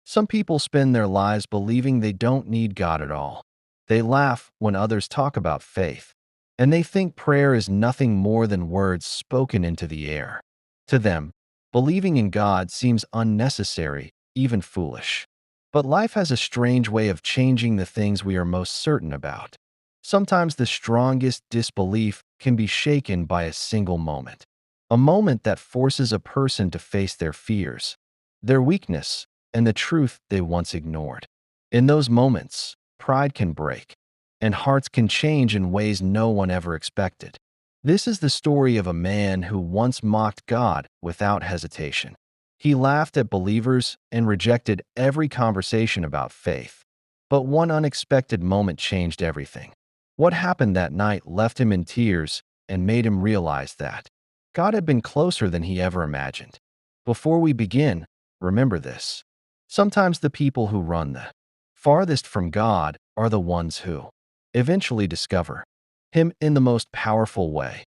Some people spend their lives believing they don't need God at all. They laugh when others talk about faith, and they think prayer is nothing more than words spoken into the air. To them, believing in God seems unnecessary, even foolish. But life has a strange way of changing the things we are most certain about. Sometimes the strongest disbelief can be shaken by a single moment. A moment that forces a person to face their fears, their weakness, and the truth they once ignored. In those moments, pride can break, and hearts can change in ways no one ever expected. This is the story of a man who once mocked God without hesitation. He laughed at believers and rejected every conversation about faith. But one unexpected moment changed everything. What happened that night left him in tears and made him realize that God had been closer than he ever imagined. Before we begin, remember this. Sometimes the people who run the farthest from God are the ones who eventually discover Him in the most powerful way.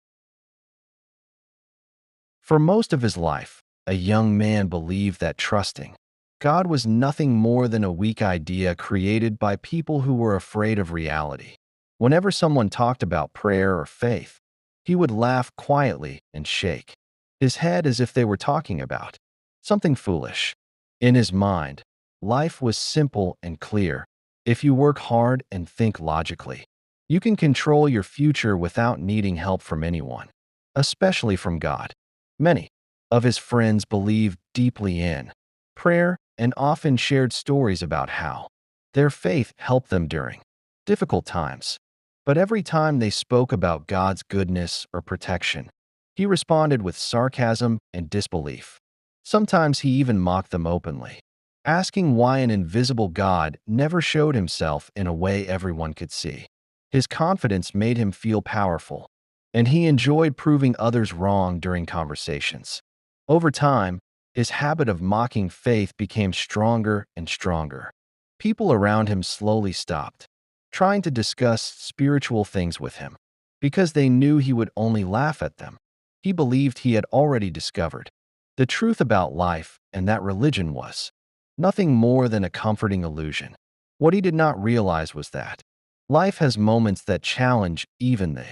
For most of his life, a young man believed that trusting God was nothing more than a weak idea created by people who were afraid of reality. Whenever someone talked about prayer or faith, he would laugh quietly and shake his head as if they were talking about something foolish. In his mind, life was simple and clear. If you work hard and think logically, you can control your future without needing help from anyone, especially from God. Many of his friends believed deeply in prayer and often shared stories about how their faith helped them during difficult times. But every time they spoke about God's goodness or protection, he responded with sarcasm and disbelief. Sometimes he even mocked them openly, asking why an invisible God never showed himself in a way everyone could see. His confidence made him feel powerful, and he enjoyed proving others wrong during conversations. Over time, his habit of mocking faith became stronger and stronger. People around him slowly stopped trying to discuss spiritual things with him because they knew he would only laugh at them. He believed he had already discovered the truth about life and that religion was nothing more than a comforting illusion. What he did not realize was that life has moments that challenge even the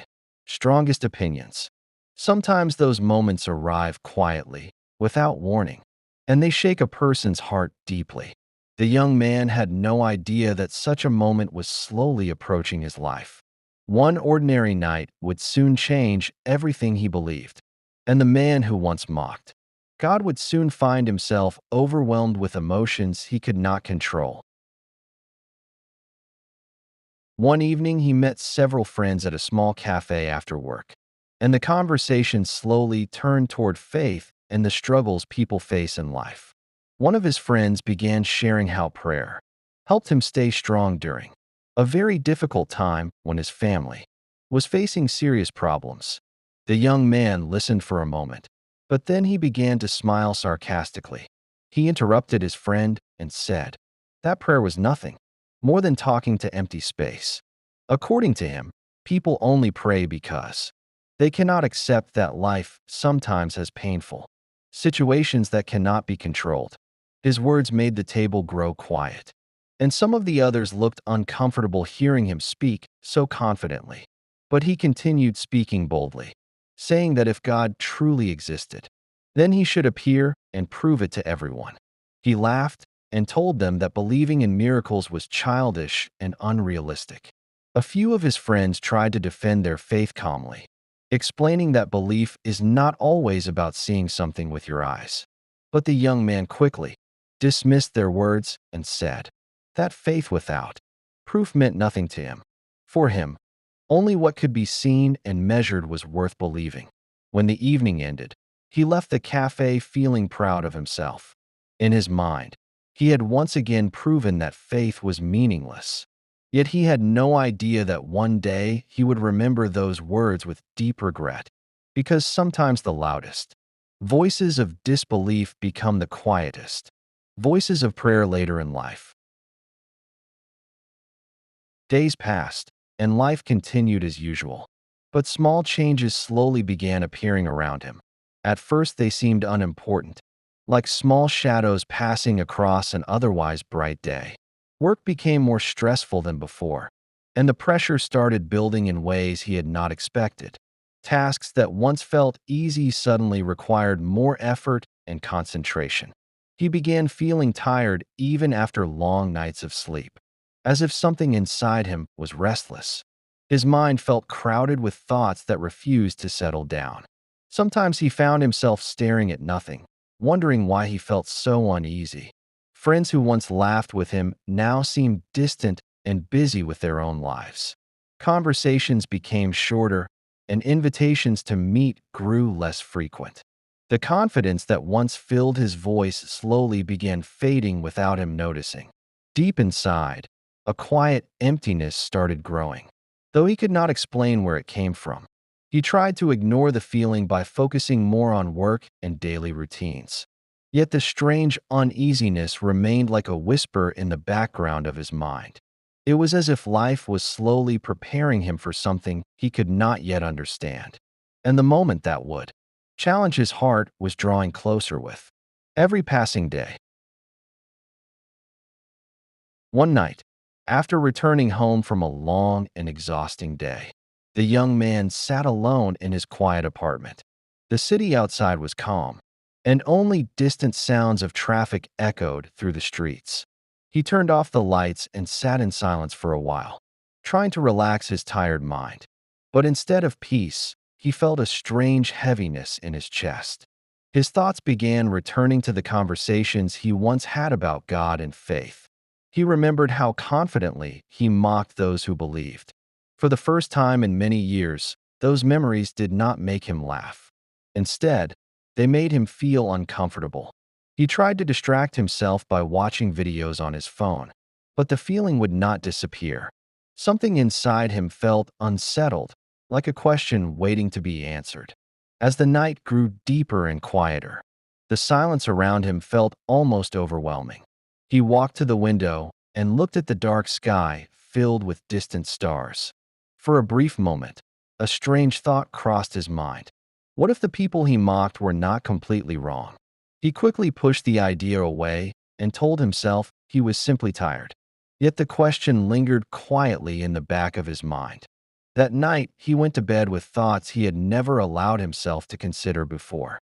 strongest opinions. Sometimes those moments arrive quietly, without warning, and they shake a person's heart deeply. The young man had no idea that such a moment was slowly approaching his life. One ordinary night would soon change everything he believed, and the man who once mocked God would soon find himself overwhelmed with emotions he could not control. One evening, he met several friends at a small cafe after work, and the conversation slowly turned toward faith and the struggles people face in life. One of his friends began sharing how prayer helped him stay strong during a very difficult time when his family was facing serious problems. The young man listened for a moment, but then he began to smile sarcastically. He interrupted his friend and said, "That prayer was nothing more than talking to empty space." According to him, people only pray because they cannot accept that life sometimes has painful situations that cannot be controlled. His words made the table grow quiet, and some of the others looked uncomfortable hearing him speak so confidently. But he continued speaking boldly, saying that if God truly existed, then he should appear and prove it to everyone. He laughed and told them that believing in miracles was childish and unrealistic. A few of his friends tried to defend their faith calmly, explaining that belief is not always about seeing something with your eyes. But the young man quickly dismissed their words and said that faith without proof meant nothing to him. For him, only what could be seen and measured was worth believing. When the evening ended, he left the cafe feeling proud of himself. In his mind, he had once again proven that faith was meaningless. Yet he had no idea that one day he would remember those words with deep regret, because sometimes the loudest voices of disbelief become the quietest voices of prayer later in life. Days passed, and life continued as usual. But small changes slowly began appearing around him. At first they seemed unimportant, like small shadows passing across an otherwise bright day. Work became more stressful than before, and the pressure started building in ways he had not expected. Tasks that once felt easy suddenly required more effort and concentration. He began feeling tired even after long nights of sleep, as if something inside him was restless. His mind felt crowded with thoughts that refused to settle down. Sometimes he found himself staring at nothing, wondering why he felt so uneasy. Friends who once laughed with him now seemed distant and busy with their own lives. Conversations became shorter, and invitations to meet grew less frequent. The confidence that once filled his voice slowly began fading without him noticing. Deep inside, a quiet emptiness started growing, though he could not explain where it came from. He tried to ignore the feeling by focusing more on work and daily routines. Yet the strange uneasiness remained like a whisper in the background of his mind. It was as if life was slowly preparing him for something he could not yet understand. And the moment that would challenge his heart was drawing closer with every passing day. One night, after returning home from a long and exhausting day, the young man sat alone in his quiet apartment. The city outside was calm, and only distant sounds of traffic echoed through the streets. He turned off the lights and sat in silence for a while, trying to relax his tired mind. But instead of peace, he felt a strange heaviness in his chest. His thoughts began returning to the conversations he once had about God and faith. He remembered how confidently he mocked those who believed. For the first time in many years, those memories did not make him laugh. Instead, they made him feel uncomfortable. He tried to distract himself by watching videos on his phone, but the feeling would not disappear. Something inside him felt unsettled, like a question waiting to be answered. As the night grew deeper and quieter, the silence around him felt almost overwhelming. He walked to the window and looked at the dark sky filled with distant stars. For a brief moment, a strange thought crossed his mind. What if the people he mocked were not completely wrong? He quickly pushed the idea away and told himself he was simply tired. Yet the question lingered quietly in the back of his mind. That night, he went to bed with thoughts he had never allowed himself to consider before.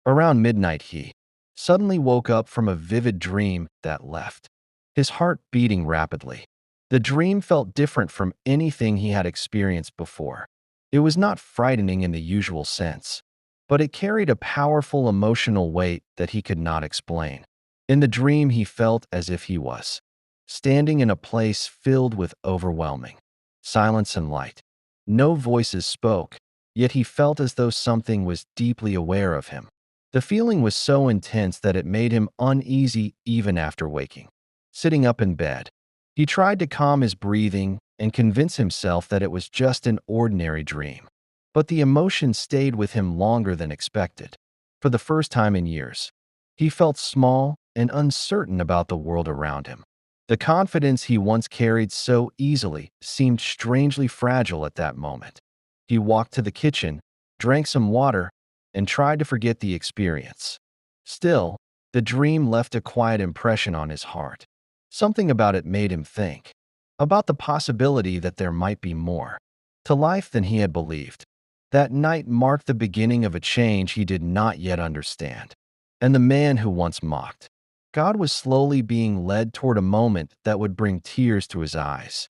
Around midnight, he suddenly woke up from a vivid dream that left his heart beating rapidly. The dream felt different from anything he had experienced before. It was not frightening in the usual sense, but it carried a powerful emotional weight that he could not explain. In the dream, he felt as if he was standing in a place filled with overwhelming silence and light. No voices spoke, yet he felt as though something was deeply aware of him. The feeling was so intense that it made him uneasy even after waking. Sitting up in bed, he tried to calm his breathing and convince himself that it was just an ordinary dream. But the emotion stayed with him longer than expected. For the first time in years, he felt small and uncertain about the world around him. The confidence he once carried so easily seemed strangely fragile at that moment. He walked to the kitchen, drank some water, and tried to forget the experience. Still, the dream left a quiet impression on his heart. Something about it made him think about the possibility that there might be more to life than he had believed. That night marked the beginning of a change he did not yet understand. And the man who once mocked God was slowly being led toward a moment that would bring tears to his eyes.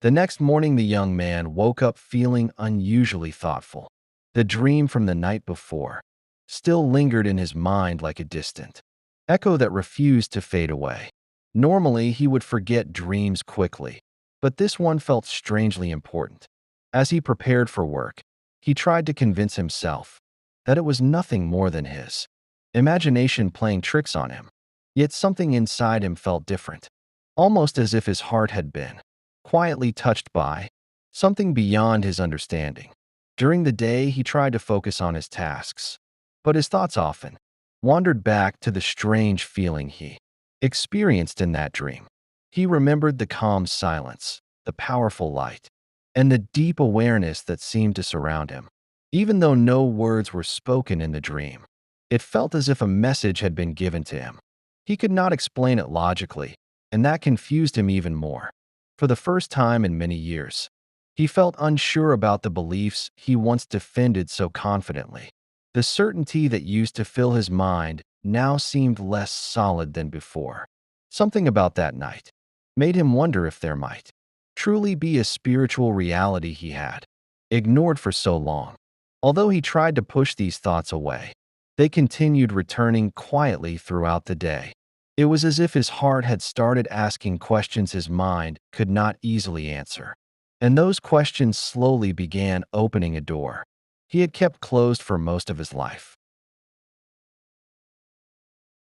The next morning, the young man woke up feeling unusually thoughtful. The dream from the night before still lingered in his mind like a distant echo that refused to fade away. Normally, he would forget dreams quickly, but this one felt strangely important. As he prepared for work, he tried to convince himself that it was nothing more than his imagination playing tricks on him. Yet something inside him felt different, almost as if his heart had been quietly touched by something beyond his understanding. During the day, he tried to focus on his tasks, but his thoughts often wandered back to the strange feeling he experienced in that dream. He remembered the calm silence, the powerful light, and the deep awareness that seemed to surround him. even though no words were spoken in the dream. It felt as if a message had been given to him. He could not explain it logically, and that confused him even more. For the first time in many years, he felt unsure about the beliefs he once defended so confidently. The certainty that used to fill his mind now seemed less solid than before. Something about that night made him wonder if there might truly be a spiritual reality he had ignored for so long. Although he tried to push these thoughts away, they continued returning quietly throughout the day. It was as if his heart had started asking questions his mind could not easily answer. And those questions slowly began opening a door he had kept closed for most of his life.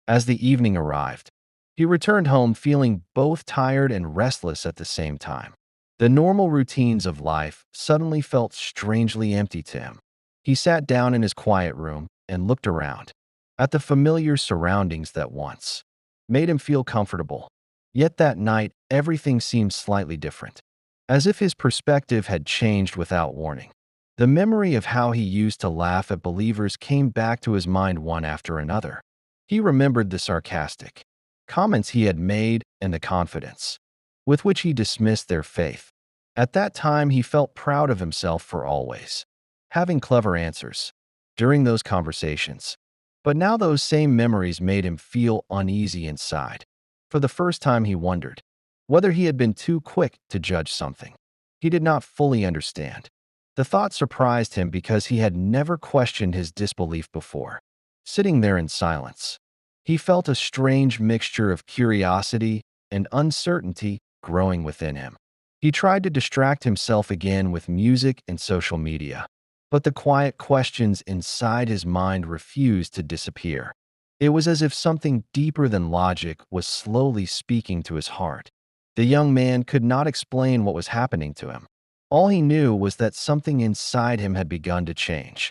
As the evening arrived, he returned home feeling both tired and restless at the same time. The normal routines of life suddenly felt strangely empty to him. He sat down in his quiet room and looked around at the familiar surroundings that once made him feel comfortable. Yet that night, everything seemed slightly different, as if his perspective had changed without warning. The memory of how he used to laugh at believers came back to his mind one after another. He remembered the sarcastic comments he had made and the confidence with which he dismissed their faith. At that time, he felt proud of himself for always having clever answers during those conversations. But now those same memories made him feel uneasy inside. For the first time, he wondered whether he had been too quick to judge something he did not fully understand. The thought surprised him because he had never questioned his disbelief before. Sitting there in silence, he felt a strange mixture of curiosity and uncertainty growing within him. He tried to distract himself again with music and social media, but the quiet questions inside his mind refused to disappear. It was as if something deeper than logic was slowly speaking to his heart. The young man could not explain what was happening to him. All he knew was that something inside him had begun to change.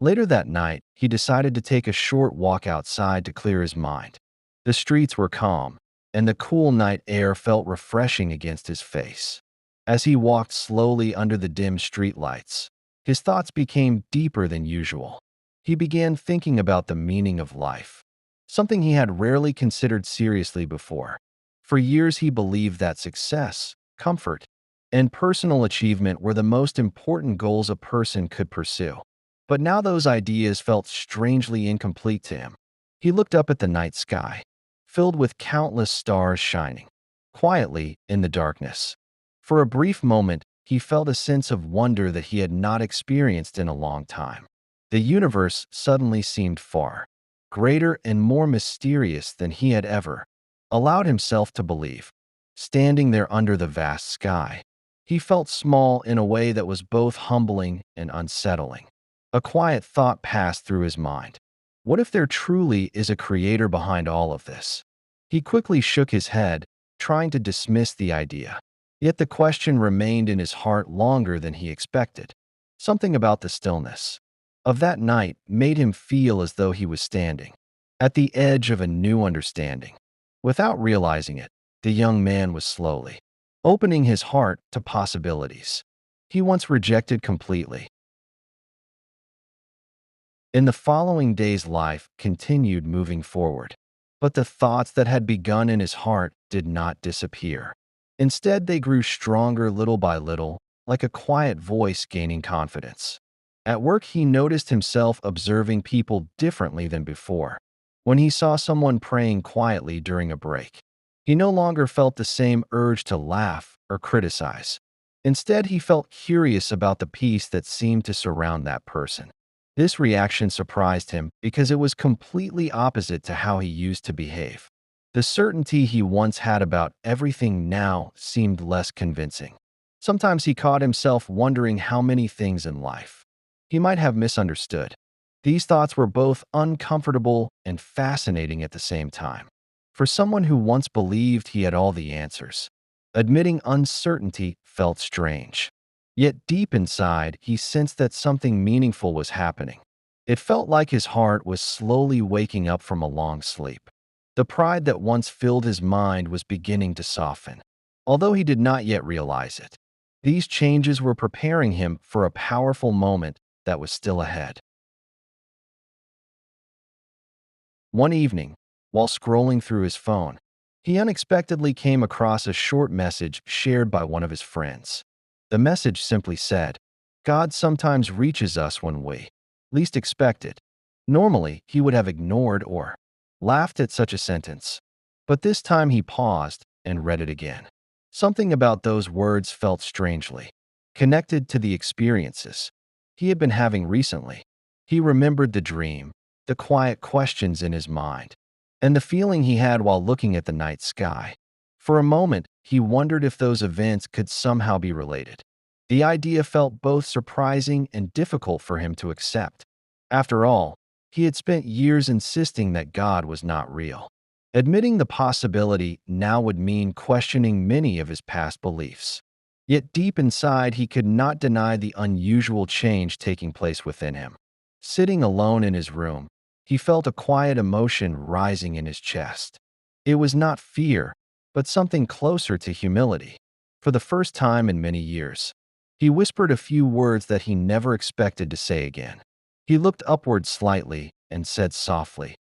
Later that night, he decided to take a short walk outside to clear his mind. The streets were calm, and the cool night air felt refreshing against his face. As he walked slowly under the dim streetlights, his thoughts became deeper than usual. He began thinking about the meaning of life, something he had rarely considered seriously before. For years, he believed that success, comfort, and personal achievement were the most important goals a person could pursue. But now those ideas felt strangely incomplete to him. He looked up at the night sky, filled with countless stars shining quietly in the darkness. For a brief moment, he felt a sense of wonder that he had not experienced in a long time. The universe suddenly seemed far greater and more mysterious than he had ever allowed himself to believe. Standing there under the vast sky, he felt small in a way that was both humbling and unsettling. A quiet thought passed through his mind. What if there truly is a creator behind all of this? He quickly shook his head, trying to dismiss the idea. Yet the question remained in his heart longer than he expected. Something about the stillness of that night made him feel as though he was standing at the edge of a new understanding. Without realizing it, the young man was slowly opening his heart to possibilities he once rejected completely. In the following days, life continued moving forward, but the thoughts that had begun in his heart did not disappear. Instead, they grew stronger little by little, like a quiet voice gaining confidence. At work, he noticed himself observing people differently than before. When he saw someone praying quietly during a break, he no longer felt the same urge to laugh or criticize. Instead, he felt curious about the peace that seemed to surround that person. This reaction surprised him because it was completely opposite to how he used to behave. The certainty he once had about everything now seemed less convincing. Sometimes he caught himself wondering how many things in life he might have misunderstood. These thoughts were both uncomfortable and fascinating at the same time. For someone who once believed he had all the answers, admitting uncertainty felt strange. Yet deep inside, he sensed that something meaningful was happening. It felt like his heart was slowly waking up from a long sleep. The pride that once filled his mind was beginning to soften, although he did not yet realize it. These changes were preparing him for a powerful moment that was still ahead. One evening, while scrolling through his phone, he unexpectedly came across a short message shared by one of his friends. The message simply said, "God sometimes reaches us when we least expect it." Normally, he would have ignored or laughed at such a sentence. But this time he paused and read it again. Something about those words felt strangely connected to the experiences he had been having recently. He remembered the dream, the quiet questions in his mind, and the feeling he had while looking at the night sky. For a moment, he wondered if those events could somehow be related. The idea felt both surprising and difficult for him to accept. After all, he had spent years insisting that God was not real. Admitting the possibility now would mean questioning many of his past beliefs. Yet deep inside, he could not deny the unusual change taking place within him. Sitting alone in his room, he felt a quiet emotion rising in his chest. It was not fear, but something closer to humility. For the first time in many years, he whispered a few words that he never expected to say again. He looked upward slightly and said softly,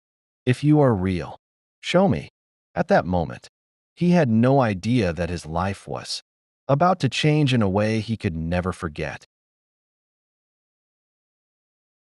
"If you are real, show me." At that moment, he had no idea that his life was about to change in a way he could never forget.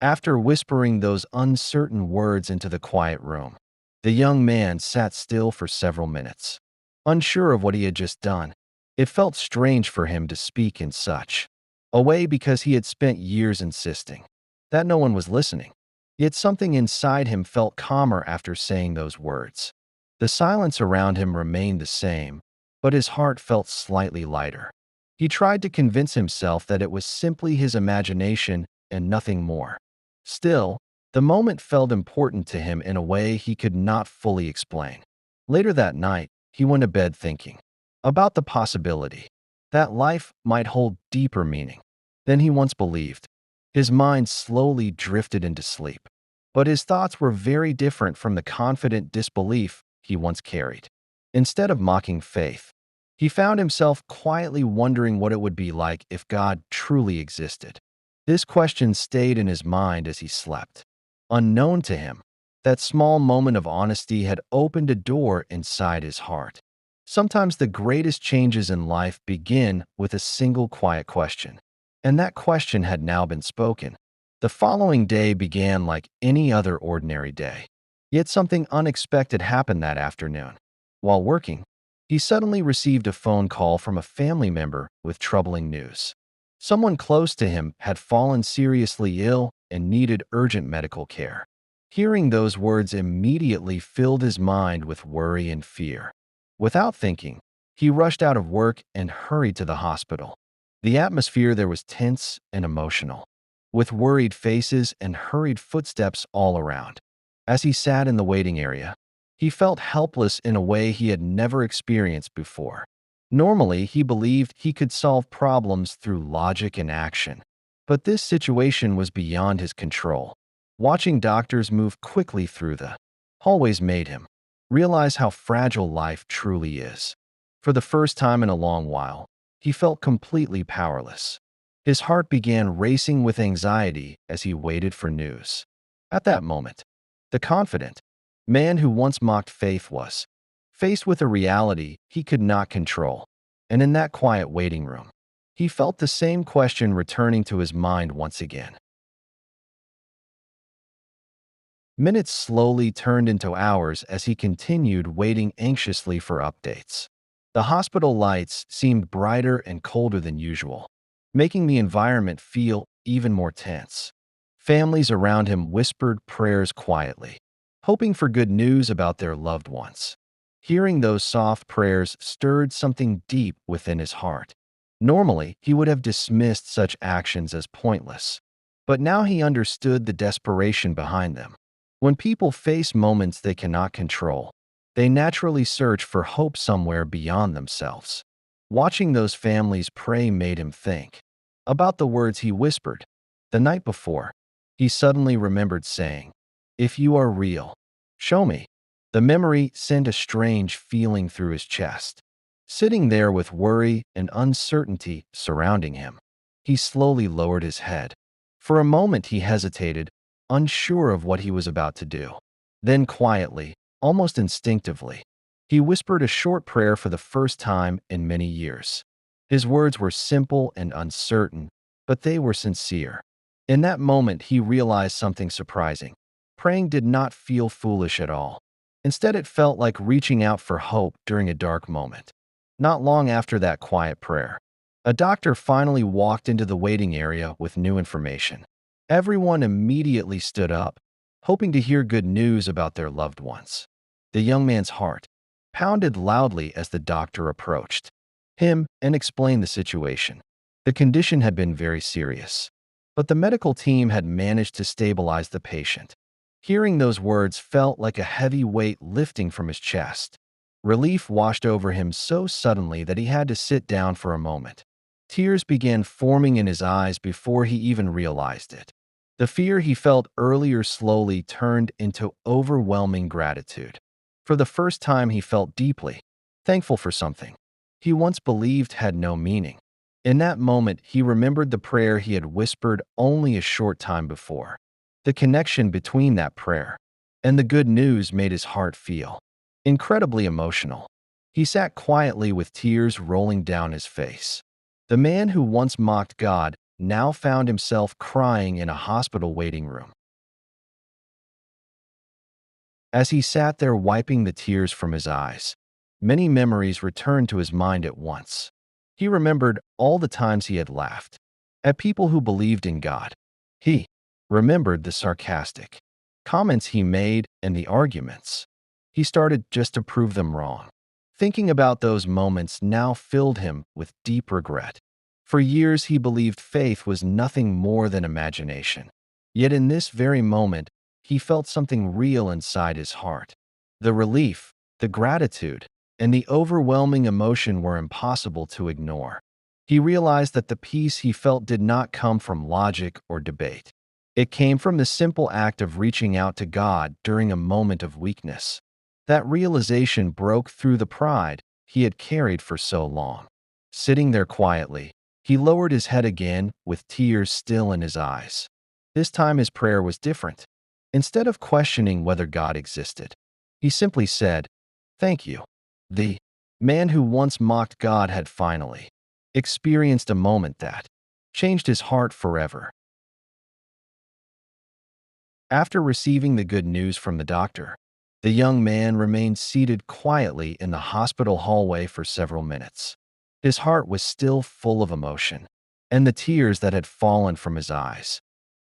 After whispering those uncertain words into the quiet room, the young man sat still for several minutes, unsure of what he had just done. It felt strange for him to speak in such a way because he had spent years insisting that no one was listening. Yet something inside him felt calmer after saying those words. The silence around him remained the same, but his heart felt slightly lighter. He tried to convince himself that it was simply his imagination and nothing more. Still, the moment felt important to him in a way he could not fully explain. Later that night, he went to bed thinking about the possibility that life might hold deeper meaning than he once believed. His mind slowly drifted into sleep, but his thoughts were very different from the confident disbelief he once carried. Instead of mocking faith, he found himself quietly wondering what it would be like if God truly existed. This question stayed in his mind as he slept. Unknown to him, that small moment of honesty had opened a door inside his heart. Sometimes the greatest changes in life begin with a single quiet question, and that question had now been spoken. The following day began like any other ordinary day. Yet something unexpected happened that afternoon. While working, he suddenly received a phone call from a family member with troubling news. Someone close to him had fallen seriously ill and needed urgent medical care. Hearing those words immediately filled his mind with worry and fear. Without thinking, he rushed out of work and hurried to the hospital. The atmosphere there was tense and emotional, with worried faces and hurried footsteps all around. As he sat in the waiting area, he felt helpless in a way he had never experienced before. Normally, he believed he could solve problems through logic and action, but this situation was beyond his control. Watching doctors move quickly through the hallways made him realize how fragile life truly is. For the first time in a long while, he felt completely powerless. His heart began racing with anxiety as he waited for news. At that moment, the confident man who once mocked faith was faced with a reality he could not control. And in that quiet waiting room, he felt the same question returning to his mind once again. Minutes slowly turned into hours as he continued waiting anxiously for updates. The hospital lights seemed brighter and colder than usual, making the environment feel even more tense. Families around him whispered prayers quietly, hoping for good news about their loved ones. Hearing those soft prayers stirred something deep within his heart. Normally, he would have dismissed such actions as pointless, but now he understood the desperation behind them. When people face moments they cannot control, they naturally search for hope somewhere beyond themselves. Watching those families pray made him think about the words he whispered the night before. He suddenly remembered saying, "If you are real, show me." The memory sent a strange feeling through his chest. Sitting there with worry and uncertainty surrounding him, he slowly lowered his head. For a moment he hesitated, unsure of what he was about to do. Then quietly, almost instinctively, he whispered a short prayer for the first time in many years. His words were simple and uncertain, but they were sincere. In that moment, he realized something surprising. Praying did not feel foolish at all. Instead, it felt like reaching out for hope during a dark moment. Not long after that quiet prayer, a doctor finally walked into the waiting area with new information. Everyone immediately stood up, hoping to hear good news about their loved ones. The young man's heart pounded loudly as the doctor approached him and explained the situation. The condition had been very serious, but the medical team had managed to stabilize the patient. Hearing those words felt like a heavy weight lifting from his chest. Relief washed over him so suddenly that he had to sit down for a moment. Tears began forming in his eyes before he even realized it. The fear he felt earlier slowly turned into overwhelming gratitude. For the first time, he felt deeply thankful for something he once believed had no meaning. In that moment, he remembered the prayer he had whispered only a short time before. The connection between that prayer and the good news made his heart feel incredibly emotional. He sat quietly with tears rolling down his face. The man who once mocked God now found himself crying in a hospital waiting room. As he sat there wiping the tears from his eyes, many memories returned to his mind at once. He remembered all the times he had laughed at people who believed in God. He remembered the sarcastic comments he made and the arguments he started just to prove them wrong. Thinking about those moments now filled him with deep regret. For years, he believed faith was nothing more than imagination. Yet in this very moment, he felt something real inside his heart. The relief, the gratitude, and the overwhelming emotion were impossible to ignore. He realized that the peace he felt did not come from logic or debate. It came from the simple act of reaching out to God during a moment of weakness. That realization broke through the pride he had carried for so long. Sitting there quietly, he lowered his head again with tears still in his eyes. This time his prayer was different. Instead of questioning whether God existed, he simply said, "Thank you." The man who once mocked God had finally experienced a moment that changed his heart forever. After receiving the good news from the doctor, the young man remained seated quietly in the hospital hallway for several minutes. His heart was still full of emotion, and the tears that had fallen from his eyes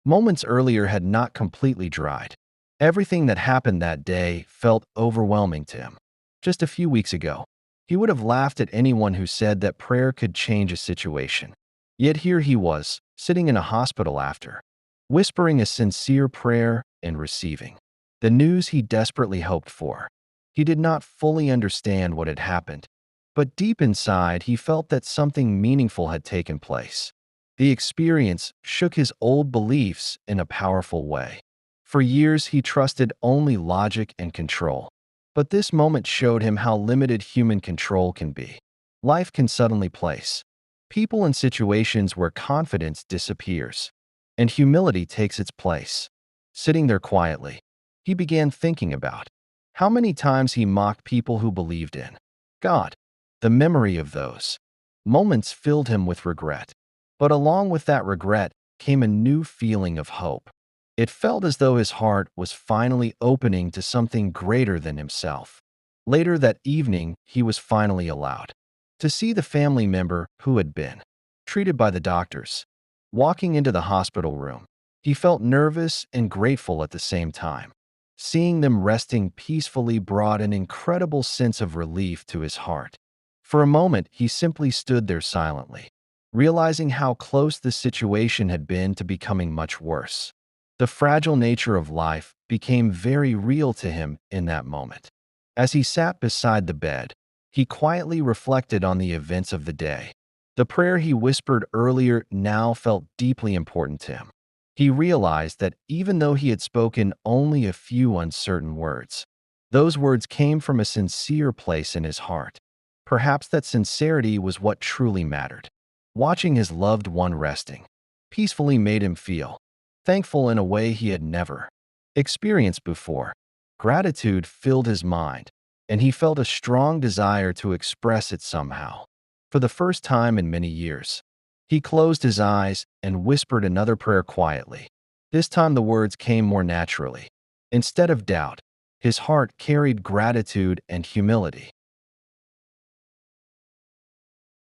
moments earlier had not completely dried. Everything that happened that day felt overwhelming to him. Just a few weeks ago, he would have laughed at anyone who said that prayer could change a situation. Yet here he was, sitting in a hospital after, whispering a sincere prayer and receiving the news he desperately hoped for. He did not fully understand what had happened, but deep inside he felt that something meaningful had taken place. The experience shook his old beliefs in a powerful way. For years he trusted only logic and control, but this moment showed him how limited human control can be. Life can suddenly place people in situations where confidence disappears, and humility takes its place. Sitting there quietly, he began thinking about how many times he mocked people who believed in God. The memory of those moments filled him with regret. But along with that regret came a new feeling of hope. It felt as though his heart was finally opening to something greater than himself. Later that evening, he was finally allowed to see the family member who had been treated by the doctors. Walking into the hospital room, he felt nervous and grateful at the same time. Seeing them resting peacefully brought an incredible sense of relief to his heart. For a moment, he simply stood there silently, realizing how close the situation had been to becoming much worse. The fragile nature of life became very real to him in that moment. As he sat beside the bed, he quietly reflected on the events of the day. The prayer he whispered earlier now felt deeply important to him. He realized that even though he had spoken only a few uncertain words, those words came from a sincere place in his heart. Perhaps that sincerity was what truly mattered. Watching his loved one resting peacefully made him feel thankful in a way he had never experienced before. Gratitude filled his mind, and he felt a strong desire to express it somehow. For the first time in many years, he closed his eyes and whispered another prayer quietly. This time the words came more naturally. Instead of doubt, his heart carried gratitude and humility.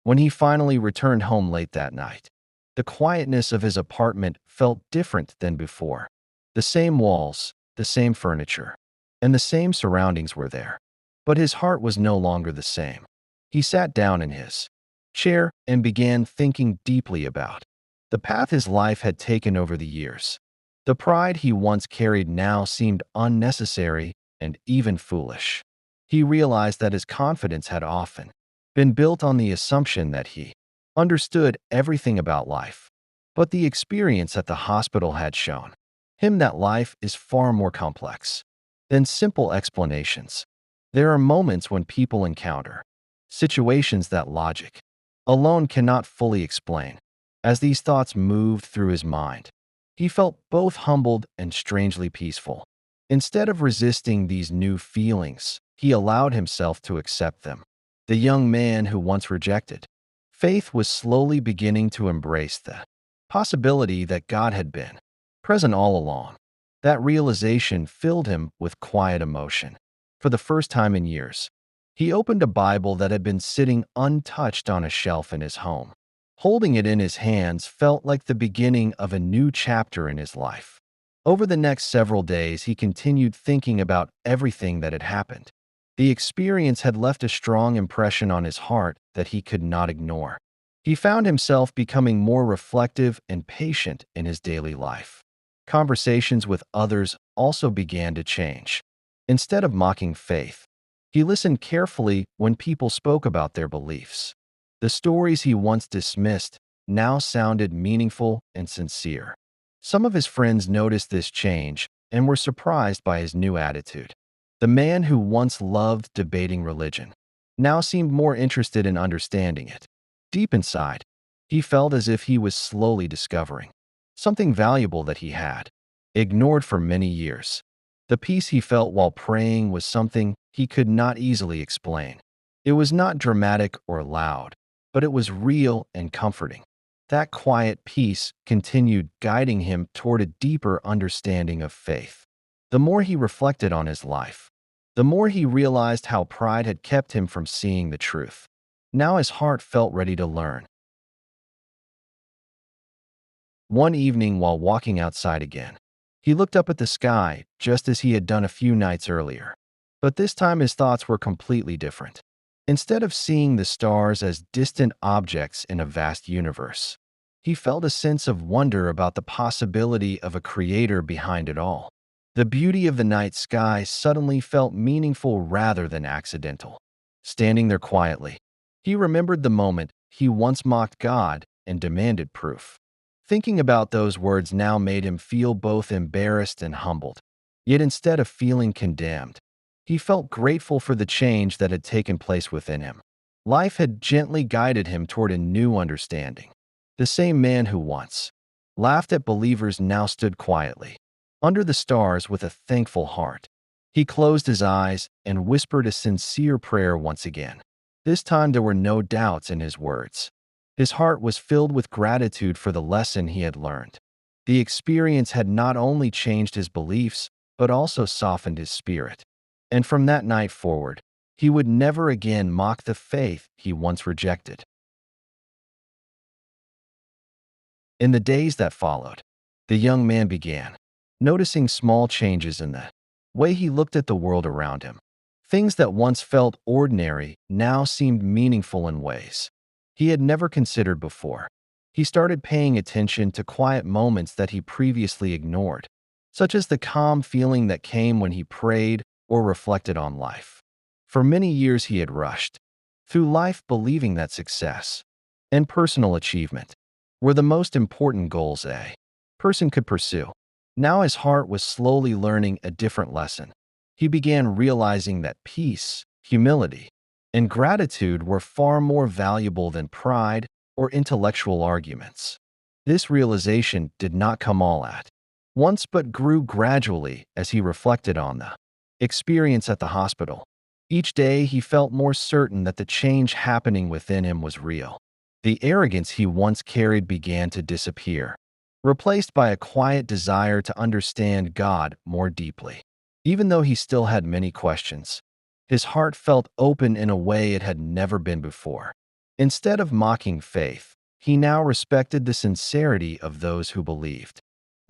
When he finally returned home late that night, the quietness of his apartment felt different than before. The same walls, the same furniture, and the same surroundings were there. But his heart was no longer the same. He sat down in his chair and began thinking deeply about the path his life had taken over the years. The pride he once carried now seemed unnecessary and even foolish. He realized that his confidence had often been built on the assumption that he understood everything about life. But the experience at the hospital had shown him that life is far more complex than simple explanations. There are moments when people encounter situations that logic alone cannot fully explain. As these thoughts moved through his mind, he felt both humbled and strangely peaceful. Instead of resisting these new feelings, he allowed himself to accept them. The young man who once rejected faith was slowly beginning to embrace the possibility that God had been present all along. That realization filled him with quiet emotion. For the first time in years, he opened a Bible that had been sitting untouched on a shelf in his home. Holding it in his hands felt like the beginning of a new chapter in his life. Over the next several days, he continued thinking about everything that had happened. The experience had left a strong impression on his heart that he could not ignore. He found himself becoming more reflective and patient in his daily life. Conversations with others also began to change. Instead of mocking faith, he listened carefully when people spoke about their beliefs. The stories he once dismissed now sounded meaningful and sincere. Some of his friends noticed this change and were surprised by his new attitude. The man who once loved debating religion now seemed more interested in understanding it. Deep inside, he felt as if he was slowly discovering something valuable that he had ignored for many years. The peace he felt while praying was something he could not easily explain. It was not dramatic or loud, but it was real and comforting. That quiet peace continued guiding him toward a deeper understanding of faith. The more he reflected on his life, the more he realized how pride had kept him from seeing the truth. Now his heart felt ready to learn. One evening while walking outside again, he looked up at the sky just as he had done a few nights earlier. But this time his thoughts were completely different. Instead of seeing the stars as distant objects in a vast universe, he felt a sense of wonder about the possibility of a creator behind it all. The beauty of the night sky suddenly felt meaningful rather than accidental. Standing there quietly, he remembered the moment he once mocked God and demanded proof. Thinking about those words now made him feel both embarrassed and humbled. Yet instead of feeling condemned, he felt grateful for the change that had taken place within him. Life had gently guided him toward a new understanding. The same man who once laughed at believers now stood quietly, under the stars with a thankful heart. He closed his eyes and whispered a sincere prayer once again. This time there were no doubts in his words. His heart was filled with gratitude for the lesson he had learned. The experience had not only changed his beliefs, but also softened his spirit. And from that night forward, he would never again mock the faith he once rejected. In the days that followed, the young man began noticing small changes in the way he looked at the world around him. Things that once felt ordinary now seemed meaningful in ways he had never considered before. He started paying attention to quiet moments that he previously ignored, such as the calm feeling that came when he prayed or reflected on life. For many years he had rushed through life believing that success and personal achievement were the most important goals a person could pursue. Now his heart was slowly learning a different lesson. He began realizing that peace, humility, and gratitude were far more valuable than pride or intellectual arguments. This realization did not come all at once but grew gradually as he reflected on the experience at the hospital. Each day he felt more certain that the change happening within him was real. The arrogance he once carried began to disappear, replaced by a quiet desire to understand God more deeply. Even though he still had many questions, his heart felt open in a way it had never been before. Instead of mocking faith, he now respected the sincerity of those who believed.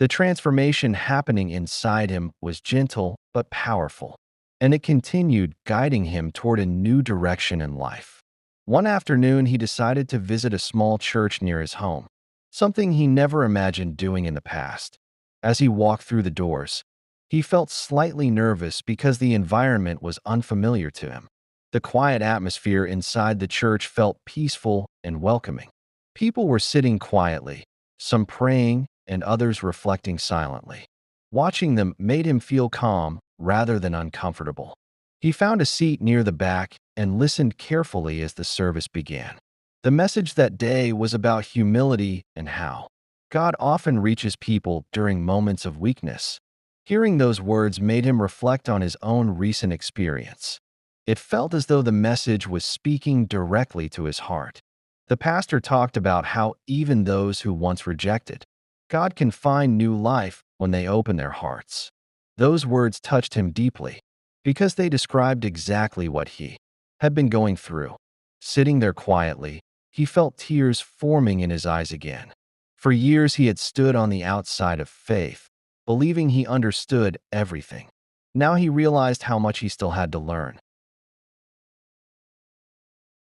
The transformation happening inside him was gentle but powerful, and it continued guiding him toward a new direction in life. One afternoon, he decided to visit a small church near his home, something he never imagined doing in the past. As he walked through the doors, he felt slightly nervous because the environment was unfamiliar to him. The quiet atmosphere inside the church felt peaceful and welcoming. People were sitting quietly, some praying and others reflecting silently. Watching them made him feel calm rather than uncomfortable. He found a seat near the back and listened carefully as the service began. The message that day was about humility and how God often reaches people during moments of weakness. Hearing those words made him reflect on his own recent experience. It felt as though the message was speaking directly to his heart. The pastor talked about how even those who once rejected God can find new life when they open their hearts. Those words touched him deeply because they described exactly what he had been going through. Sitting there quietly, he felt tears forming in his eyes again. For years he had stood on the outside of faith, believing he understood everything. Now he realized how much he still had to learn.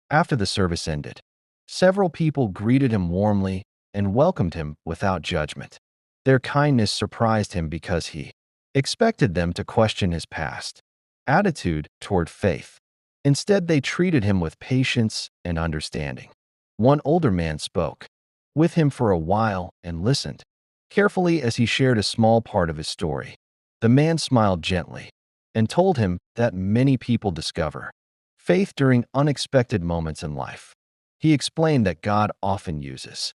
After the service ended, several people greeted him warmly and welcomed him without judgment. Their kindness surprised him because he expected them to question his past attitude toward faith. Instead, they treated him with patience and understanding. One older man spoke with him for a while and listened carefully as he shared a small part of his story. The man smiled gently and told him that many people discover faith during unexpected moments in life. He explained that God often uses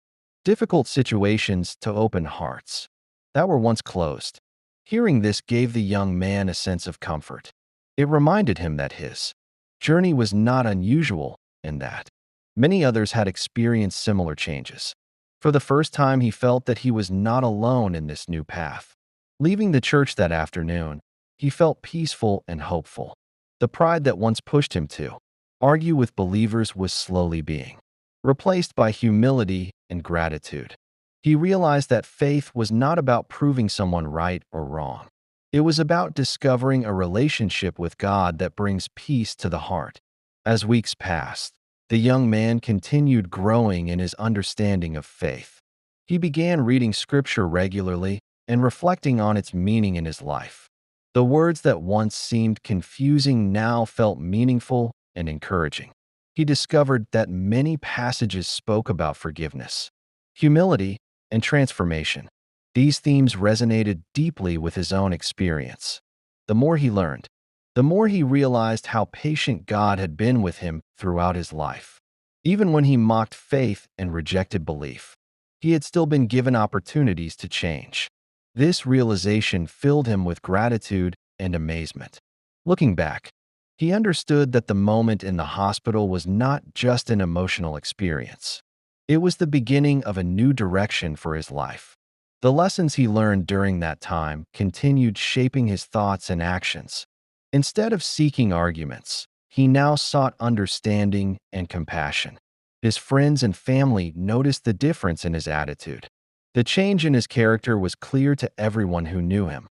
difficult situations to open hearts that were once closed. Hearing this gave the young man a sense of comfort. It reminded him that his journey was not unusual and that many others had experienced similar changes. For the first time, he felt that he was not alone in this new path. Leaving the church that afternoon, he felt peaceful and hopeful. The pride that once pushed him to argue with believers was slowly being replaced by humility and gratitude. He realized that faith was not about proving someone right or wrong. It was about discovering a relationship with God that brings peace to the heart. As weeks passed, the young man continued growing in his understanding of faith. He began reading scripture regularly and reflecting on its meaning in his life. The words that once seemed confusing now felt meaningful and encouraging. He discovered that many passages spoke about forgiveness, humility, and transformation. These themes resonated deeply with his own experience. The more he learned, the more he realized how patient God had been with him throughout his life. Even when he mocked faith and rejected belief, he had still been given opportunities to change. This realization filled him with gratitude and amazement. Looking back, he understood that the moment in the hospital was not just an emotional experience. It was the beginning of a new direction for his life. The lessons he learned during that time continued shaping his thoughts and actions. Instead of seeking arguments, he now sought understanding and compassion. His friends and family noticed the difference in his attitude. The change in his character was clear to everyone who knew him.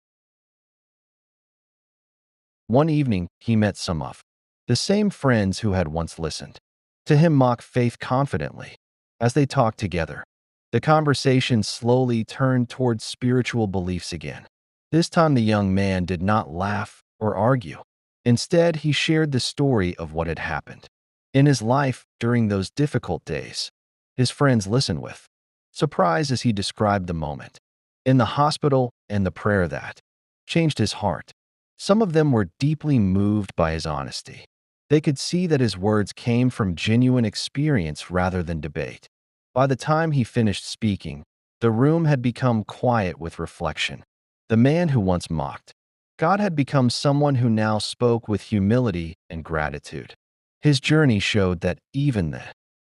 One evening, he met some of the same friends who had once listened to him mock faith confidently. As they talked together, the conversation slowly turned towards spiritual beliefs again. This time, the young man did not laugh or argue. Instead, he shared the story of what had happened in his life during those difficult days. His friends listened with surprise as he described the moment in the hospital and the prayer that changed his heart. Some of them were deeply moved by his honesty. They could see that his words came from genuine experience rather than debate. By the time he finished speaking, the room had become quiet with reflection. The man who once mocked God had become someone who now spoke with humility and gratitude. His journey showed that even the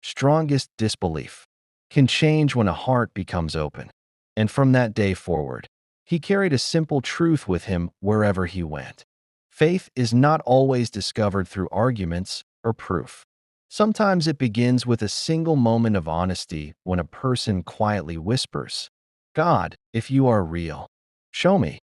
strongest disbelief can change when a heart becomes open. And from that day forward, he carried a simple truth with him wherever he went. Faith is not always discovered through arguments or proof. Sometimes it begins with a single moment of honesty when a person quietly whispers, God, if you are real, show me.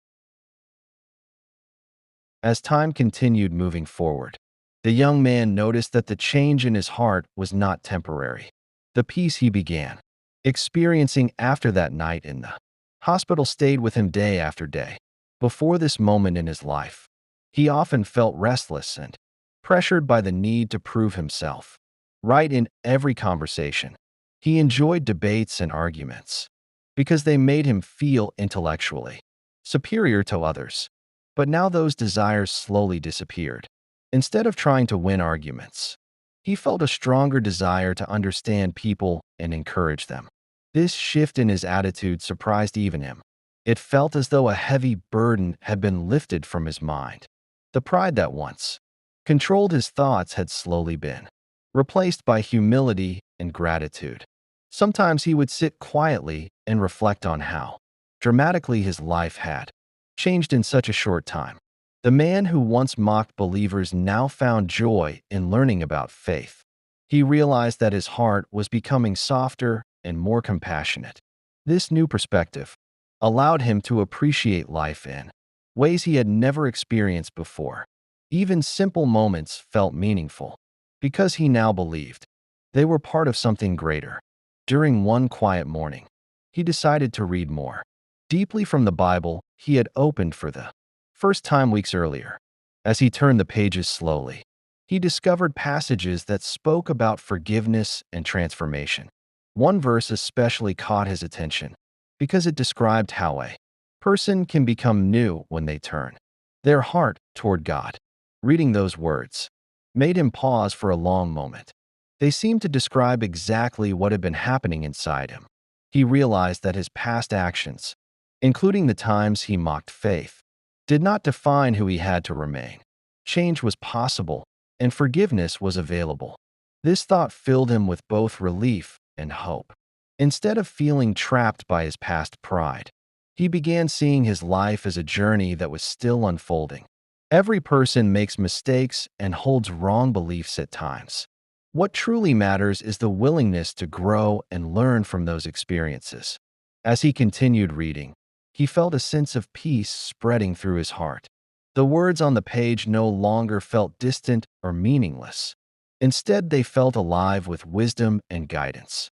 As time continued moving forward, the young man noticed that the change in his heart was not temporary. The peace he began experiencing after that night in the hospital stayed with him day after day. Before this moment in his life, he often felt restless and pressured by the need to prove himself. Right in every conversation, he enjoyed debates and arguments because they made him feel intellectually superior to others. But now those desires slowly disappeared. Instead of trying to win arguments, he felt a stronger desire to understand people and encourage them. This shift in his attitude surprised even him. It felt as though a heavy burden had been lifted from his mind. The pride that once controlled his thoughts had slowly been replaced by humility and gratitude. Sometimes he would sit quietly and reflect on how dramatically his life had changed in such a short time. The man who once mocked believers now found joy in learning about faith. He realized that his heart was becoming softer and more compassionate. This new perspective allowed him to appreciate life in ways he had never experienced before. Even simple moments felt meaningful because he now believed they were part of something greater. During one quiet morning, he decided to read more deeply from the Bible he had opened for the first time weeks earlier. As he turned the pages slowly, he discovered passages that spoke about forgiveness and transformation. One verse especially caught his attention because it described how a person can become new when they turn their heart toward God. Reading those words made him pause for a long moment. They seemed to describe exactly what had been happening inside him. He realized that his past actions, including the times he mocked faith, did not define who he had to remain. Change was possible, and forgiveness was available. This thought filled him with both relief and hope. Instead of feeling trapped by his past pride, he began seeing his life as a journey that was still unfolding. Every person makes mistakes and holds wrong beliefs at times. What truly matters is the willingness to grow and learn from those experiences. As he continued reading, he felt a sense of peace spreading through his heart. The words on the page no longer felt distant or meaningless. Instead, they felt alive with wisdom and guidance.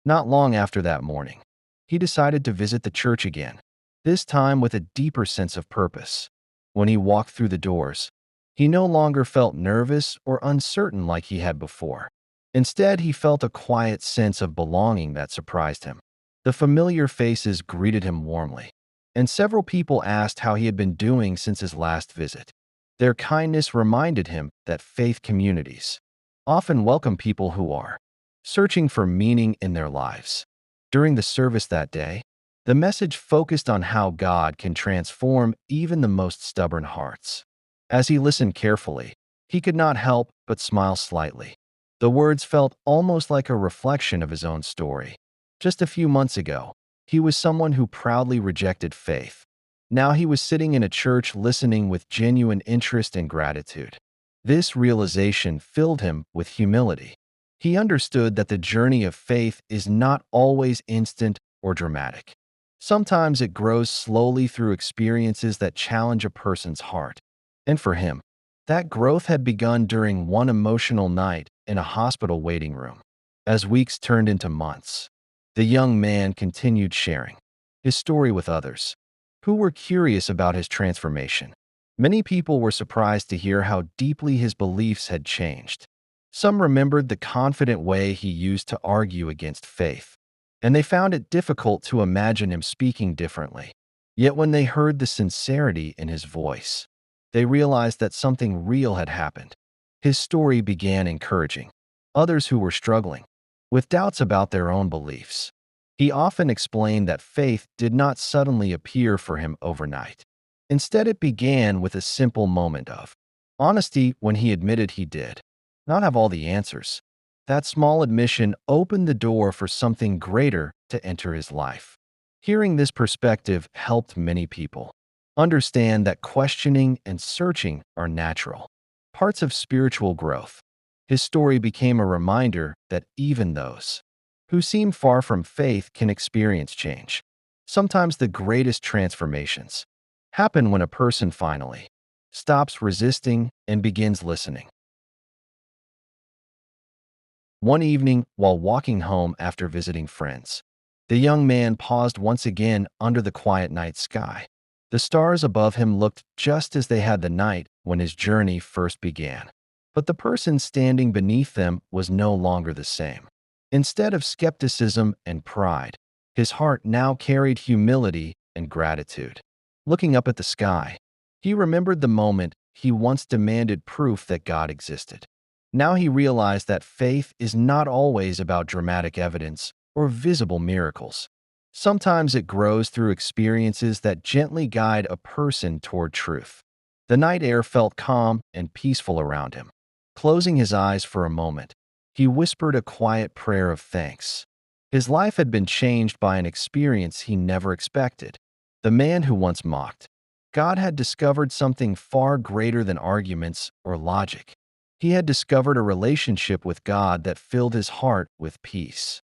Not long after that morning, he decided to visit the church again, this time with a deeper sense of purpose. When he walked through the doors, he no longer felt nervous or uncertain like he had before. Instead, he felt a quiet sense of belonging that surprised him. The familiar faces greeted him warmly, and several people asked how he had been doing since his last visit. Their kindness reminded him that faith communities often welcome people who are searching for meaning in their lives. During the service that day, the message focused on how God can transform even the most stubborn hearts. As he listened carefully, he could not help but smile slightly. The words felt almost like a reflection of his own story. Just a few months ago, he was someone who proudly rejected faith. Now he was sitting in a church listening with genuine interest and gratitude. This realization filled him with humility. He understood that the journey of faith is not always instant or dramatic. Sometimes it grows slowly through experiences that challenge a person's heart. And for him, that growth had begun during one emotional night in a hospital waiting room. As weeks turned into months, the young man continued sharing his story with others who were curious about his transformation. Many people were surprised to hear how deeply his beliefs had changed. Some remembered the confident way he used to argue against faith, and they found it difficult to imagine him speaking differently. Yet when they heard the sincerity in his voice, they realized that something real had happened. His story began encouraging others who were struggling with doubts about their own beliefs. He often explained that faith did not suddenly appear for him overnight. Instead, it began with a simple moment of honesty when he admitted he did not have all the answers. That small admission opened the door for something greater to enter his life. Hearing this perspective helped many people understand that questioning and searching are natural parts of spiritual growth. His story became a reminder that even those who seem far from faith can experience change. Sometimes the greatest transformations happen when a person finally stops resisting and begins listening. One evening, while walking home after visiting friends, the young man paused once again under the quiet night sky. The stars above him looked just as they had the night when his journey first began. But the person standing beneath them was no longer the same. Instead of skepticism and pride, his heart now carried humility and gratitude. Looking up at the sky, he remembered the moment he once demanded proof that God existed. Now he realized that faith is not always about dramatic evidence or visible miracles. Sometimes it grows through experiences that gently guide a person toward truth. The night air felt calm and peaceful around him. Closing his eyes for a moment, he whispered a quiet prayer of thanks. His life had been changed by an experience he never expected. The man who once mocked God had discovered something far greater than arguments or logic. He had discovered a relationship with God that filled his heart with peace.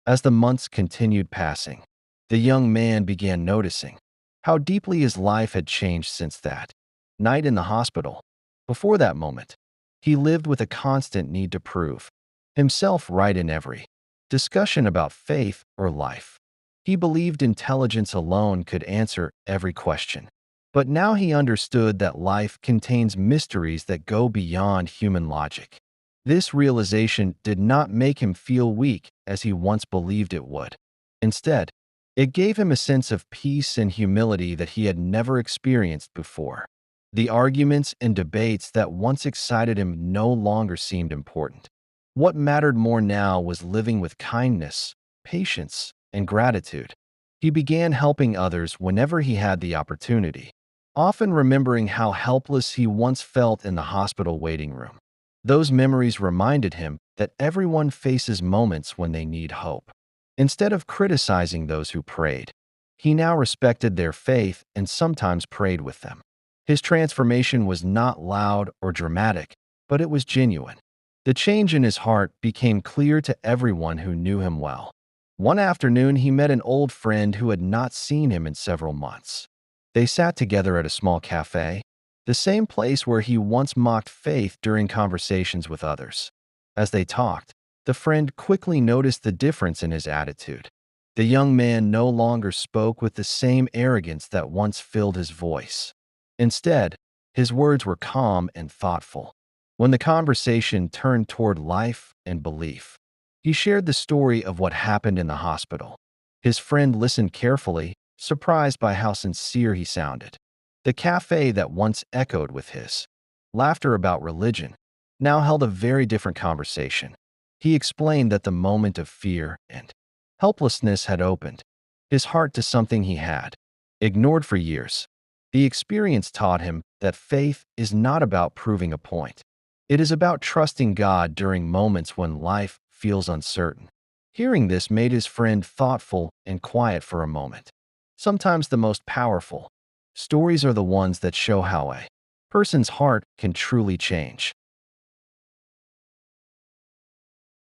As the months continued passing, the young man began noticing how deeply his life had changed since that night in the hospital. Before that moment, he lived with a constant need to prove himself right in every discussion about faith or life. He believed intelligence alone could answer every question. But now he understood that life contains mysteries that go beyond human logic. This realization did not make him feel weak as he once believed it would. Instead, it gave him a sense of peace and humility that he had never experienced before. The arguments and debates that once excited him no longer seemed important. What mattered more now was living with kindness, patience, and gratitude. He began helping others whenever he had the opportunity, often remembering how helpless he once felt in the hospital waiting room. Those memories reminded him that everyone faces moments when they need hope. Instead of criticizing those who prayed, he now respected their faith and sometimes prayed with them. His transformation was not loud or dramatic, but it was genuine. The change in his heart became clear to everyone who knew him well. One afternoon, he met an old friend who had not seen him in several months. They sat together at a small cafe, the same place where he once mocked faith during conversations with others. As they talked, the friend quickly noticed the difference in his attitude. The young man no longer spoke with the same arrogance that once filled his voice. Instead, his words were calm and thoughtful. When the conversation turned toward life and belief, he shared the story of what happened in the hospital. His friend listened carefully, surprised by how sincere he sounded. The cafe that once echoed with his laughter about religion now held a very different conversation. He explained that the moment of fear and helplessness had opened his heart to something he had ignored for years. The experience taught him that faith is not about proving a point. It is about trusting God during moments when life feels uncertain. Hearing this made his friend thoughtful and quiet for a moment. Sometimes the most powerful stories are the ones that show how a person's heart can truly change.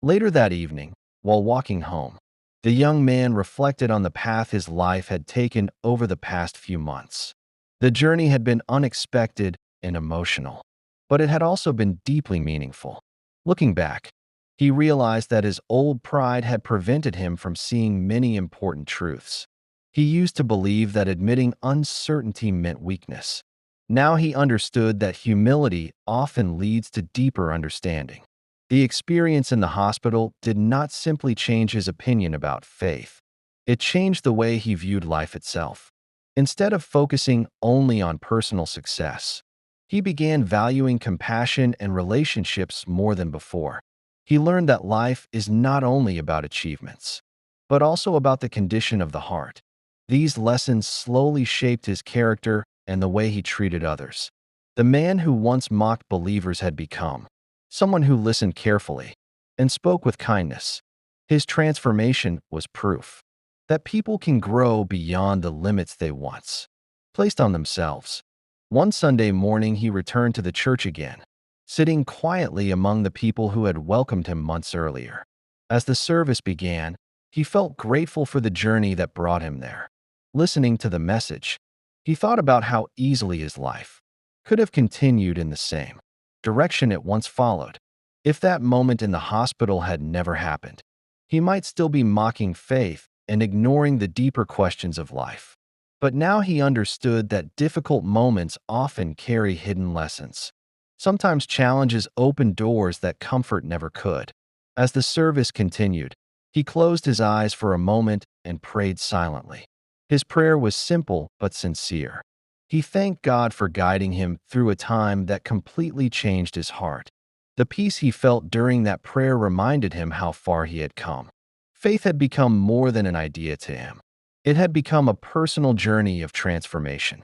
Later that evening, while walking home, the young man reflected on the path his life had taken over the past few months. The journey had been unexpected and emotional, but it had also been deeply meaningful. Looking back, he realized that his old pride had prevented him from seeing many important truths. He used to believe that admitting uncertainty meant weakness. Now he understood that humility often leads to deeper understanding. The experience in the hospital did not simply change his opinion about faith. It changed the way he viewed life itself. Instead of focusing only on personal success, he began valuing compassion and relationships more than before. He learned that life is not only about achievements, but also about the condition of the heart. These lessons slowly shaped his character and the way he treated others. The man who once mocked believers had become someone who listened carefully and spoke with kindness. His transformation was proof that people can grow beyond the limits they once placed on themselves. One Sunday morning, he returned to the church again, sitting quietly among the people who had welcomed him months earlier. As the service began, he felt grateful for the journey that brought him there. Listening to the message, he thought about how easily his life could have continued in the same direction it once followed. If that moment in the hospital had never happened, he might still be mocking faith and ignoring the deeper questions of life. But now he understood that difficult moments often carry hidden lessons. Sometimes challenges open doors that comfort never could. As the service continued, he closed his eyes for a moment and prayed silently. His prayer was simple but sincere. He thanked God for guiding him through a time that completely changed his heart. The peace he felt during that prayer reminded him how far he had come. Faith had become more than an idea to him. It had become a personal journey of transformation.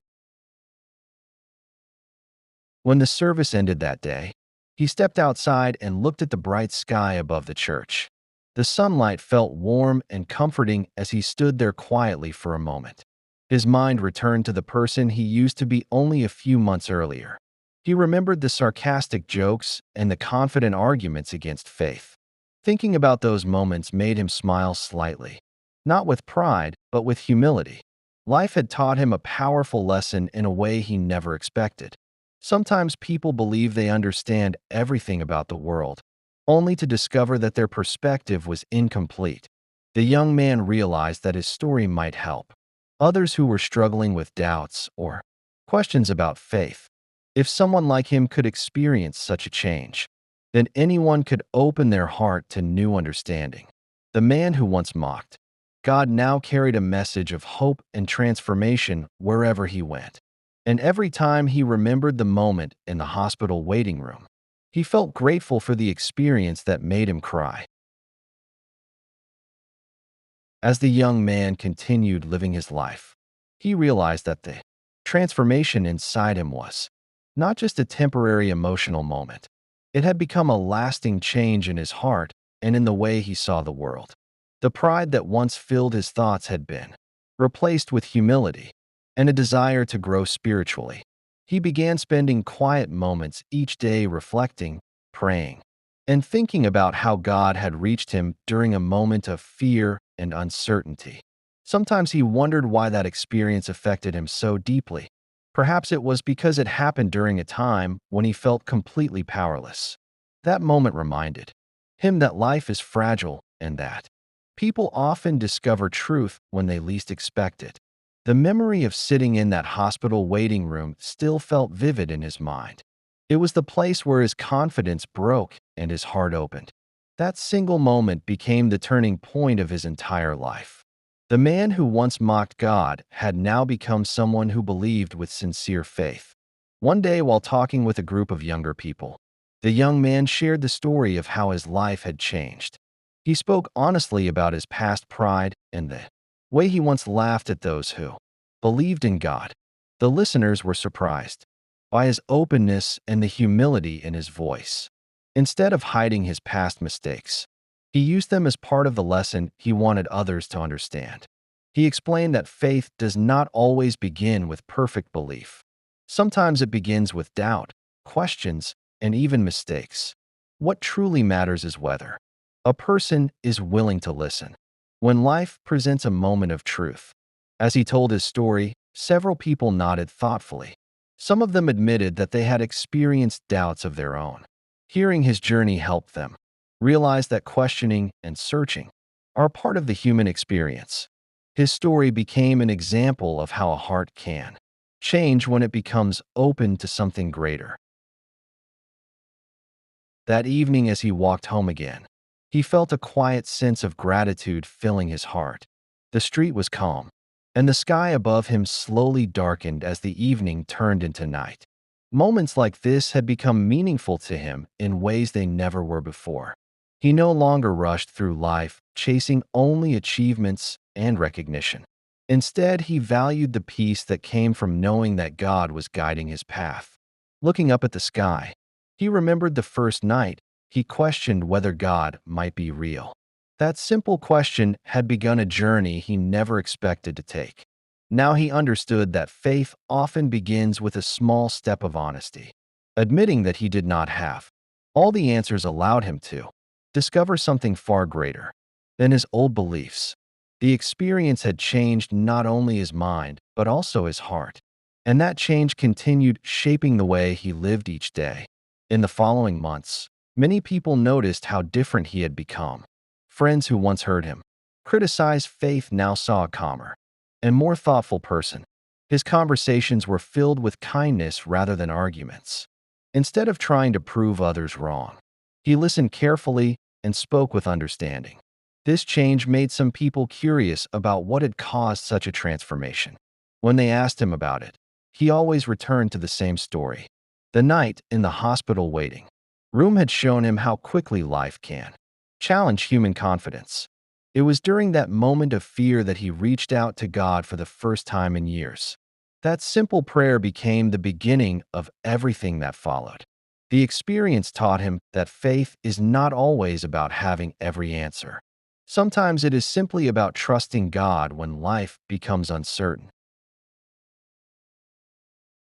When the service ended that day, he stepped outside and looked at the bright sky above the church. The sunlight felt warm and comforting as he stood there quietly for a moment. His mind returned to the person he used to be only a few months earlier. He remembered the sarcastic jokes and the confident arguments against faith. Thinking about those moments made him smile slightly, not with pride, but with humility. Life had taught him a powerful lesson in a way he never expected. Sometimes people believe they understand everything about the world, only to discover that their perspective was incomplete. The young man realized that his story might help others who were struggling with doubts or questions about faith. If someone like him could experience such a change, then anyone could open their heart to new understanding. The man who once mocked God now carried a message of hope and transformation wherever he went. And every time he remembered the moment in the hospital waiting room, he felt grateful for the experience that made him cry. As the young man continued living his life, he realized that the transformation inside him was not just a temporary emotional moment. It had become a lasting change in his heart and in the way he saw the world. The pride that once filled his thoughts had been replaced with humility and a desire to grow spiritually. He began spending quiet moments each day reflecting, praying, and thinking about how God had reached him during a moment of fear and uncertainty. Sometimes he wondered why that experience affected him so deeply. Perhaps it was because it happened during a time when he felt completely powerless. That moment reminded him that life is fragile and that people often discover truth when they least expect it. The memory of sitting in that hospital waiting room still felt vivid in his mind. It was the place where his confidence broke and his heart opened. That single moment became the turning point of his entire life. The man who once mocked God had now become someone who believed with sincere faith. One day, while talking with a group of younger people, the young man shared the story of how his life had changed. He spoke honestly about his past pride and the way he once laughed at those who believed in God. The listeners were surprised by his openness and the humility in his voice. Instead of hiding his past mistakes, he used them as part of the lesson he wanted others to understand. He explained that faith does not always begin with perfect belief. Sometimes it begins with doubt, questions, and even mistakes. What truly matters is whether a person is willing to listen when life presents a moment of truth. As he told his story, several people nodded thoughtfully. Some of them admitted that they had experienced doubts of their own. Hearing his journey helped them realize that questioning and searching are part of the human experience. His story became an example of how a heart can change when it becomes open to something greater. That evening, as he walked home again, he felt a quiet sense of gratitude filling his heart. The street was calm, and the sky above him slowly darkened as the evening turned into night. Moments like this had become meaningful to him in ways they never were before. He no longer rushed through life, chasing only achievements and recognition. Instead, he valued the peace that came from knowing that God was guiding his path. Looking up at the sky, he remembered the first night he questioned whether God might be real. That simple question had begun a journey he never expected to take. Now he understood that faith often begins with a small step of honesty, admitting that he did not have all the answers allowed him to discover something far greater than his old beliefs. The experience had changed not only his mind, but also his heart, and that change continued shaping the way he lived each day. In the following months, many people noticed how different he had become. Friends who once heard him criticize Faith now saw a calmer and more thoughtful person. His conversations were filled with kindness rather than arguments. Instead of trying to prove others wrong, he listened carefully and spoke with understanding. This change made some people curious about what had caused such a transformation. When they asked him about it, he always returned to the same story. The night in the hospital waiting room had shown him how quickly life can challenge human confidence. It was during that moment of fear that he reached out to God for the first time in years. That simple prayer became the beginning of everything that followed. The experience taught him that faith is not always about having every answer. Sometimes it is simply about trusting God when life becomes uncertain.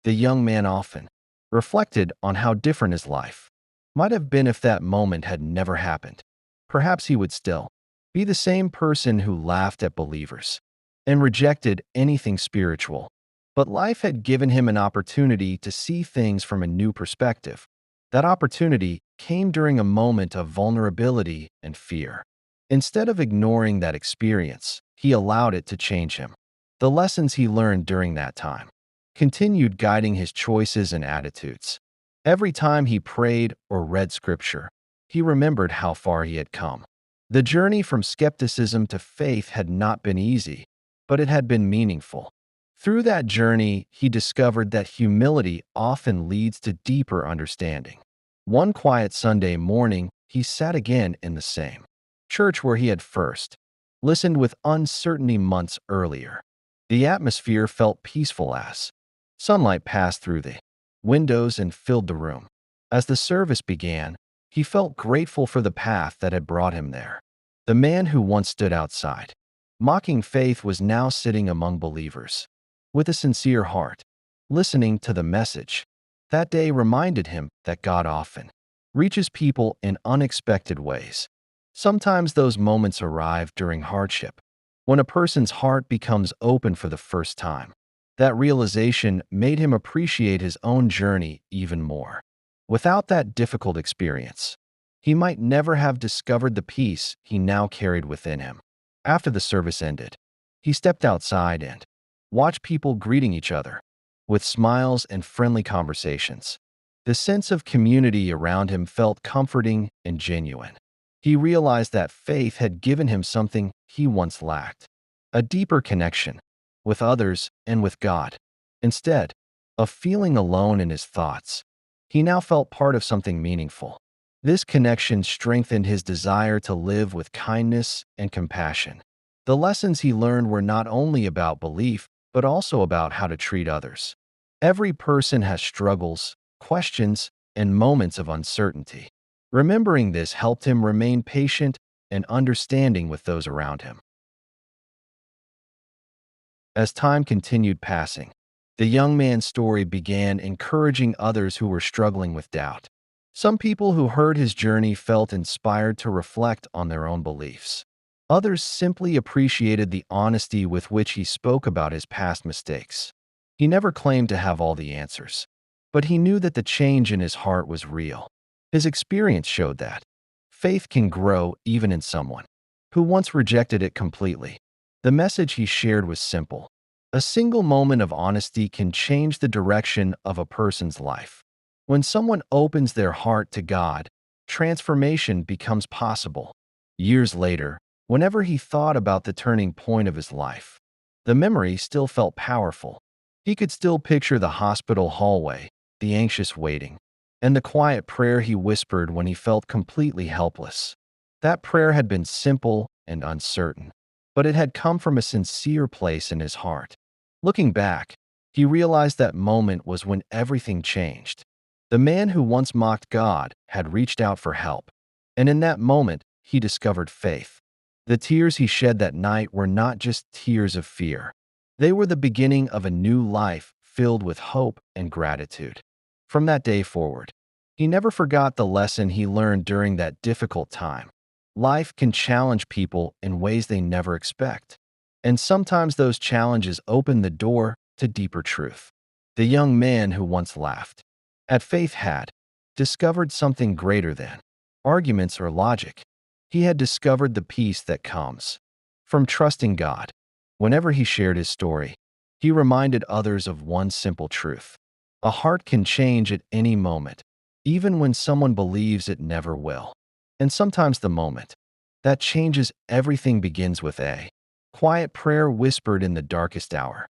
The young man often reflected on how different his life might have been if that moment had never happened. Perhaps he would still be the same person who laughed at believers and rejected anything spiritual. But life had given him an opportunity to see things from a new perspective. That opportunity came during a moment of vulnerability and fear. Instead of ignoring that experience, he allowed it to change him. The lessons he learned during that time continued guiding his choices and attitudes. Every time he prayed or read scripture, he remembered how far he had come. The journey from skepticism to faith had not been easy, but it had been meaningful. Through that journey, he discovered that humility often leads to deeper understanding. One quiet Sunday morning, he sat again in the same church where he had first listened with uncertainty months earlier. The atmosphere felt peaceful as sunlight passed through the windows and filled the room. As the service began, he felt grateful for the path that had brought him there. The man who once stood outside, mocking faith, was now sitting among believers with a sincere heart, listening to the message. That day reminded him that God often reaches people in unexpected ways. Sometimes those moments arrive during hardship, when a person's heart becomes open for the first time. That realization made him appreciate his own journey even more. Without that difficult experience, he might never have discovered the peace he now carried within him. After the service ended, he stepped outside and watched people greeting each other with smiles and friendly conversations. The sense of community around him felt comforting and genuine. He realized that faith had given him something he once lacked: a deeper connection with others and with God. Instead of feeling alone in his thoughts, he now felt part of something meaningful. This connection strengthened his desire to live with kindness and compassion. The lessons he learned were not only about belief, but also about how to treat others. Every person has struggles, questions, and moments of uncertainty. Remembering this helped him remain patient and understanding with those around him. As time continued passing, the young man's story began encouraging others who were struggling with doubt. Some people who heard his journey felt inspired to reflect on their own beliefs. Others simply appreciated the honesty with which he spoke about his past mistakes. He never claimed to have all the answers, but he knew that the change in his heart was real. His experience showed that faith can grow even in someone who once rejected it completely. The message he shared was simple: a single moment of honesty can change the direction of a person's life. When someone opens their heart to God, transformation becomes possible. Years later, whenever he thought about the turning point of his life, The memory still felt powerful. He could still picture the hospital hallway, the anxious waiting, and the quiet prayer he whispered when he felt completely helpless. That prayer had been simple and uncertain, but it had come from a sincere place in his heart. Looking back, he realized that moment was when everything changed. The man who once mocked God had reached out for help, and in that moment, he discovered faith. The tears he shed that night were not just tears of fear. They were the beginning of a new life filled with hope and gratitude. From that day forward, he never forgot the lesson he learned during that difficult time. Life can challenge people in ways they never expect, and sometimes those challenges open the door to deeper truth. The young man who once laughed at faith had discovered something greater than arguments or logic. He had discovered the peace that comes from trusting God. Whenever he shared his story, he reminded others of one simple truth: a heart can change at any moment, even when someone believes it never will. And sometimes the moment that changes everything begins with a quiet prayer whispered in the darkest hour.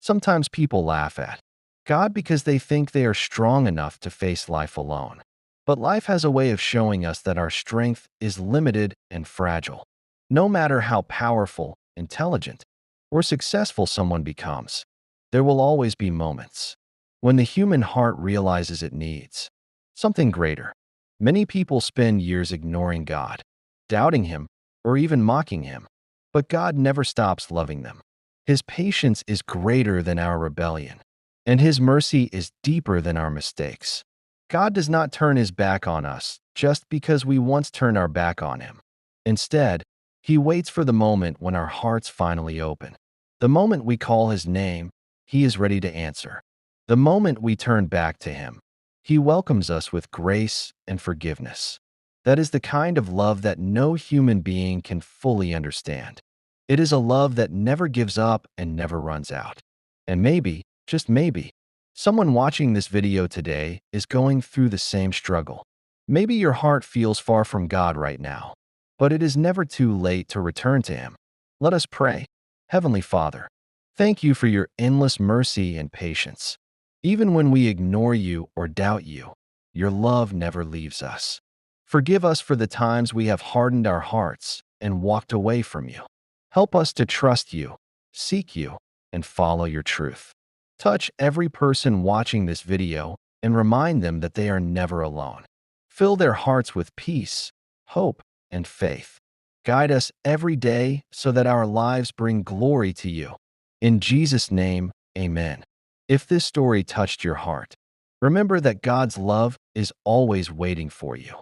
Sometimes people laugh at God because they think they are strong enough to face life alone. But life has a way of showing us that our strength is limited and fragile. No matter how powerful, intelligent, or successful someone becomes, there will always be moments when the human heart realizes it needs something greater. Many people spend years ignoring God, doubting Him, or even mocking Him. But God never stops loving them. His patience is greater than our rebellion, and His mercy is deeper than our mistakes. God does not turn His back on us just because we once turned our back on Him. Instead, He waits for the moment when our hearts finally open. The moment we call His name, He is ready to answer. The moment we turn back to Him, He welcomes us with grace and forgiveness. That is the kind of love that no human being can fully understand. It is a love that never gives up and never runs out. And maybe, just maybe, someone watching this video today is going through the same struggle. Maybe your heart feels far from God right now, but it is never too late to return to Him. Let us pray. Heavenly Father, thank You for Your endless mercy and patience. Even when we ignore You or doubt You, Your love never leaves us. Forgive us for the times we have hardened our hearts and walked away from You. Help us to trust You, seek You, and follow Your truth. Touch every person watching this video and remind them that they are never alone. Fill their hearts with peace, hope, and faith. Guide us every day so that our lives bring glory to You. In Jesus' name, amen. If this story touched your heart, remember that God's love is always waiting for you.